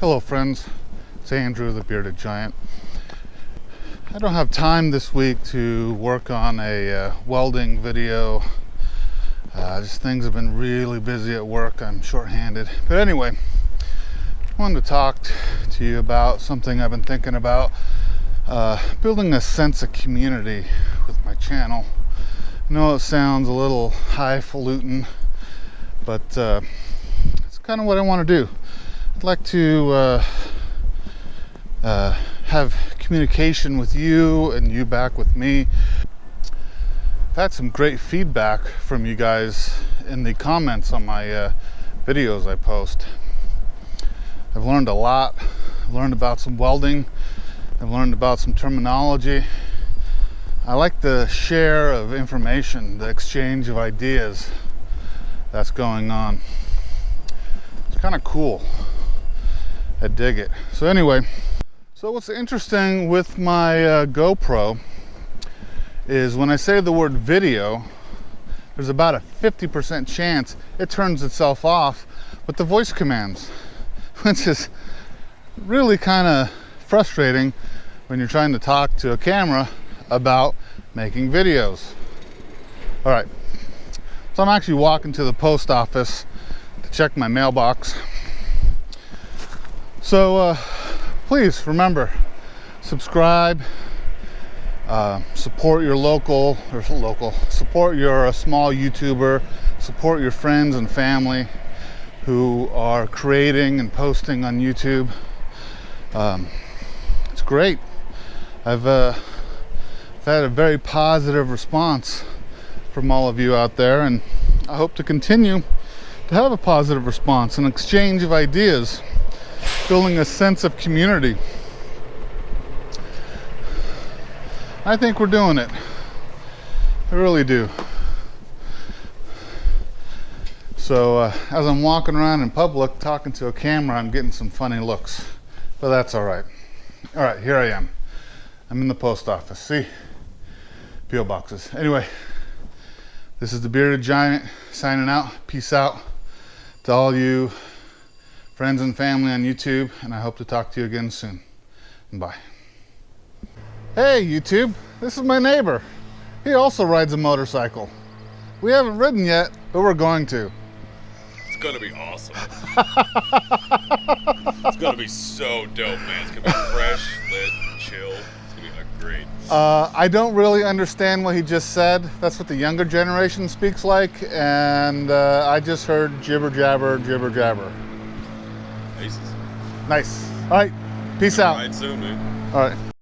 Hello friends, it's Andrew the Bearded Giant. I don't have time this week to work on a welding video. Just things have been really busy at work. I'm short-handed. But anyway, I wanted to talk to you about something I've been thinking about. Building a sense of community with my channel. I know it sounds a little highfalutin, but it's kind of what I want to do. I'd like to have communication with you and you back with me. I've had some great feedback from you guys in the comments on my videos I post. I've learned a lot. I've learned about some welding. I've learned about some terminology. I like the share of information, the exchange of ideas that's going on. It's kind of cool. I dig it. So anyway, what's interesting with my GoPro is when I say the word video, there's about a 50% chance it turns itself off with the voice commands, which is really kind of frustrating when you're trying to talk to a camera about making videos. All right, so I'm actually walking to the post office to check my mailbox. So please remember, subscribe, support your support your small YouTuber, support your friends and family who are creating and posting on YouTube. It's great. I've had a very positive response from all of you out there, and I hope to continue to have a positive response, an exchange of ideas, building a sense of community. I think we're doing it. I really do. So as I'm walking around in public talking to a camera, I'm getting some funny looks, but that's all right. All right, here I am. I'm in the post office. See? P.O. boxes. Anyway, this is the Bearded Giant signing out. Peace out to all you friends and family on YouTube, and I hope to talk to you again soon. Bye. Hey YouTube, this is my neighbor. He also rides a motorcycle. We haven't ridden yet, but we're going to. It's gonna be awesome. It's gonna be so dope, man. It's gonna be fresh, lit, chill. It's gonna be great. I don't really understand what he just said. That's what the younger generation speaks like, and I just heard jibber jabber, jibber jabber. Nice. Nice. All right, peace out. Ride soon, man. All right.